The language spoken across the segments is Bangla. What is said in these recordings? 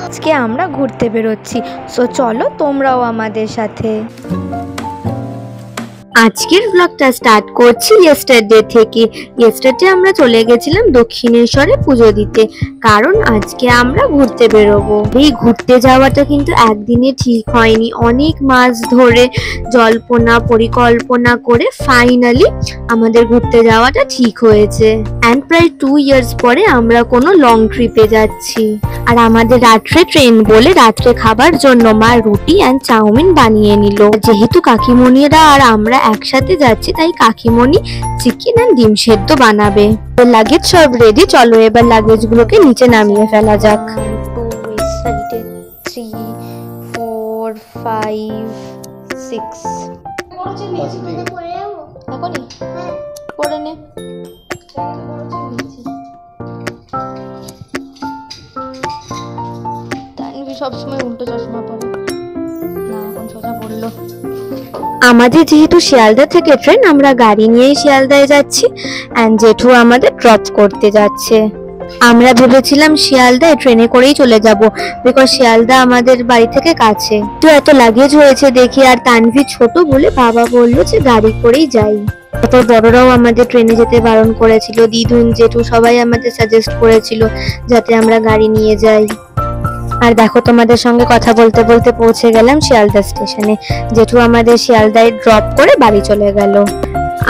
আজকে আমরা ঘুরতে বেরোচ্ছি, সো চলো তোমরাও আমাদের সাথে। আজকের ব্লগটা স্টার্ট করছি ইয়েস্টারডে থেকে। ইয়েস্টারডে আমরা চলে গেছিলাম দক্ষিণেশ্বরে পুজো দিতে, কারণ আজকে আমরা ঘুরতে বেরোবো। এই ঘুরতে যাওয়াটা কিন্তু একদিনে ঠিক হয়নি, অনেক মাস ধরে জল্পনা পরিকল্পনা করে ফাইনালি আমাদের ঘুরতে যাওয়াটা ঠিক হয়েছে। অ্যান্ড প্রায় 2 ইয়ার্স পরে আমরা কোনো লং ট্রিপে যাচ্ছি। আর আমাদের রাত্রে ট্রেন বলে রাত্রে খাবার জন্য মা রুটি অ্যান্ড চাউমিন বানিয়ে নিল। যেহেতু কাকিমণিরা আর আমরা একসাথে যাচ্ছি, তাই কাকিমণি চিকেন অ্যান্ড ডিম সেদ্ধ বানাবে। লাগেজ সব রেডি, চলো এবার লাগেজ গুলোকে নিচে নামিয়ে ফেলা যাক। 3, 4, 5, 6 এখনই পড়ে নে। তানভি সবসময় উল্টো চশমা পরে না, এখন সোজা পড়লো। আমাদের যেহেতু শিয়ালদা থেকে ট্রেন, আমরা গাড়ি নিয়েই শিয়ালদায় যাচ্ছি অ্যান্ড জেঠু আমাদের ড্রপ করতে যাচ্ছে। আমরা ভেবেছিলাম শিয়ালদায় ট্রেনে করেই চলে যাব, বিকজ শিয়ালদা আমাদের বাড়ি থেকে কাছে। তো এত লাগেজ হয়েছে দেখি, আর তানভি ছোট বলে বাবা বললো যে গাড়ি করেই যাই। তারপর বড়রাও আমাদের ট্রেনে যেতে বারণ করেছিল, দিদুন জেঠু সবাই আমাদের সাজেস্ট করেছিল যাতে আমরা গাড়ি নিয়ে যাই। আর দেখো, তোমাদের সঙ্গে কথা বলতে বলতে পৌঁছে গেলাম শিয়ালদা স্টেশনে। জেঠু আমাদের শিয়ালদায় ড্রপ করে বাড়ি চলে গেল।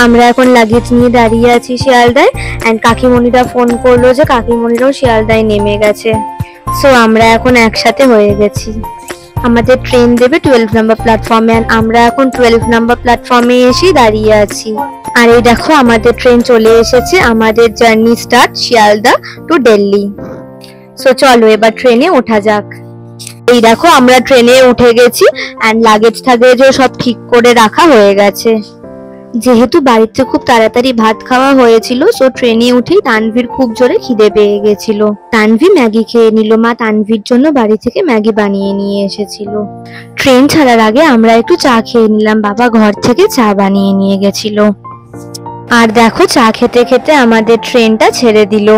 আমরা এখন লাগেজ নিয়ে দাঁড়িয়ে আছি শিয়ালদায়, অ্যান্ড কাকিমণিরা ফোন করলো যে কাকিমণিরাও শিয়ালদায় নেমে গেছে। সো আমরা এখন একসাথে হয়ে গেছি। আমাদের ট্রেন দেবে 12 নম্বর প্ল্যাটফর্মে, অ্যান্ড আমরা এখন 12 নম্বর প্ল্যাটফর্মে এসে দাঁড়িয়ে আছি। আর এই দেখো আমাদের ট্রেন চলে এসেছে। আমাদের journey start Sealdah to Delhi. So চলো এবার ট্রেনে ওঠা যাক। এই দেখো আমরা ট্রেনে উঠে গেছি, অ্যান্ড লাগেজ টাগেজও সব ঠিক করে রাখা হয়ে গেছে। যেহেতু বাড়িতে খুব তাড়াতাড়ি ভাত খাওয়া হয়েছিল, সো ট্রেনে উঠেই তানভীর খুব জোরে খিদে পেয়ে গেছিল। তানভী ম্যাগি খেয়ে নিল, মা তানভীর জন্য বাড়ি থেকে ম্যাগি বানিয়ে নিয়ে এসেছিল। ট্রেন ছাড়ার আগে আমরা একটু চা খেয়ে নিলাম, বাবা ঘর থেকে চা বানিয়ে নিয়ে গেছিল। আর দেখো চা খেতে খেতে আমাদের ট্রেনটা ছেড়ে দিল।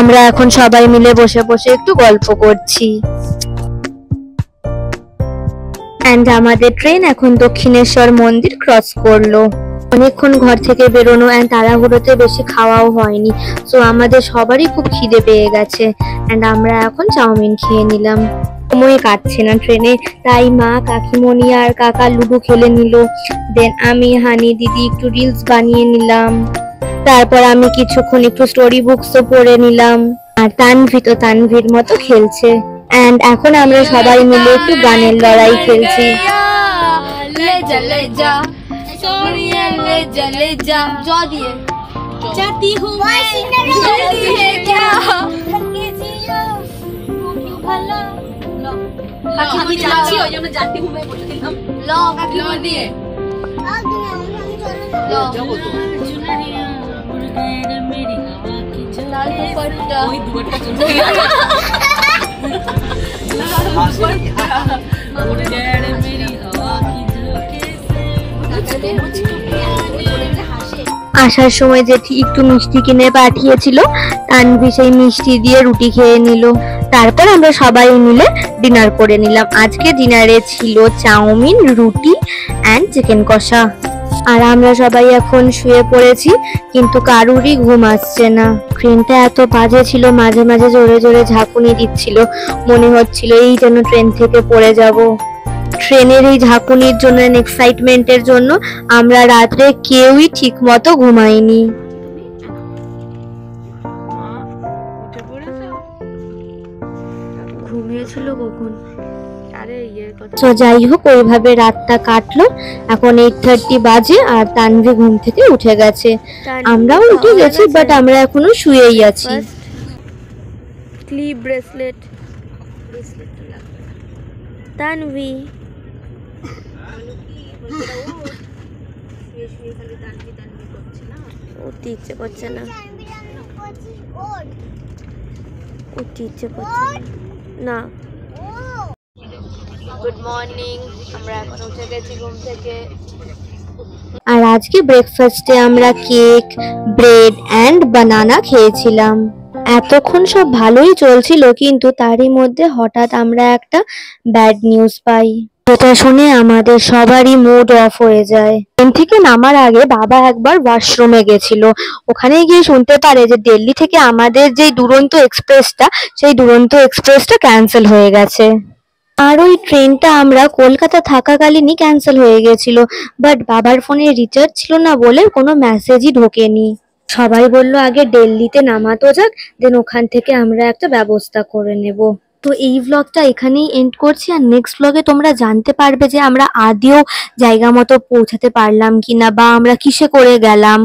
আমরা এখন সবাই মিলে বসে বসে একটু গল্প করছি। এন্ড আমাদের ট্রেন এখন দক্ষিণেশ্বর মন্দির ক্রস করলো। অনেকক্ষণ ঘর থেকে বেরোনো এন্ড তাড়াহুড়োতে বেশি খাওয়াও হয়নি, সো আমাদের সবারই খুব খিদে পেয়ে গেছে। এন্ড আমরা এখন চাউমিন খেয়ে নিলাম। সময় কাটছে না ট্রেনে, তাই মা কাকিমণি আর কাকা লুডো খেলে নিল। দেন আমি হানি দিদি একটু রিলস বানিয়ে নিলাম। তারপর আমি কিছুক্ষণ একটু স্টোরি বুকসও পড়ে নিলাম। আর তানভি তো তানভির মতো খেলছে। এন্ড এখন আমরা সবাই মিলে একটু গানের লড়াই খেলছি। আসার সময় জেঠি একটু মিষ্টি কিনে পাঠিয়েছিল, তানভি সেই মিষ্টি দিয়ে রুটি খেয়ে নিল। তারপর আমরা সবাই মিলে ডিনার করে নিলাম। আজকে ডিনারে ছিল চাউমিন, রুটি অ্যান্ড চিকেন কষা। আর আমরা সবাই এখন শুয়ে পড়েছি, কিন্তু কারুরই ঘুম আসছে না। ট্রেনটা এত বাজে ছিল, মাঝে মাঝে জোরে জোরে ঝাঁকুনি দিচ্ছিল, মনে হচ্ছিল এই যেন ট্রেন থেকে পড়ে যাব। ট্রেনের এই ঝাঁকুনির জন্য, এক্সাইটমেন্টের জন্য আমরা রাত্রে কেউই ঠিক মতো ঘুমাইনি। ঘুমিয়েছিল কখন? তো যাই হোক, ওইভাবে রাতটা কাটলো। এখন 8:30 বাজে আর তানভি ঘুম থেকে উঠে গেছে, আমরাও উঠে গেছি, বাট আমরা এখনো শুয়েই আছি। ক্লিপ ব্রেসলেট তানভি উঠতে ইচ্ছে করছে না, উঠতে ইচ্ছে করছে না। Good morning. আমরা এখন উঠে গেছি ঘুম থেকে। আর আজকে ব্রেকফাস্টে আমরা কেক, ব্রেড অ্যান্ড বানানা খেয়েছিলাম। এতক্ষণ সব ভালোই চলছিল, কিন্তু তারই মধ্যে হঠাৎ আমরা একটা ব্যাড নিউজ পাই, যেটা শুনে আমাদের সবারই মুড অফ হয়ে যায়। ট্রেন থেকে নামার আগে বাবা একবার ওয়াশরুমে গেছিল। ওখানে গিয়ে শুনতে পারে যে দিল্লি থেকে আমাদের যে দুরন্ত এক্সপ্রেসটা, সেই দুরন্ত এক্সপ্রেসটা ক্যান্সেল হয়ে গেছে। আর ওই ট্রেনটা আমরা কলকাতা থাকাকালীনই ক্যান্সেল হয়ে গেছিল। বাট বাবার ফোনে রিচার্জ ছিল না বলে কোনো মেসেজই ঢোকেনি। সবাই বলল আগে দিল্লিতে নামাতো যাক, দেন ওখান থেকে আমরা একটা ব্যবস্থা করে নেব। তো এই ভ্লগটা এখানেই এন্ড করছি, আর নেক্সট ভ্লগে তোমরা জানতে পারবে যে আমরা আদেও জায়গা মতো পৌঁছাতে পারলাম কিনা, বা আমরা কিসে করে গেলাম।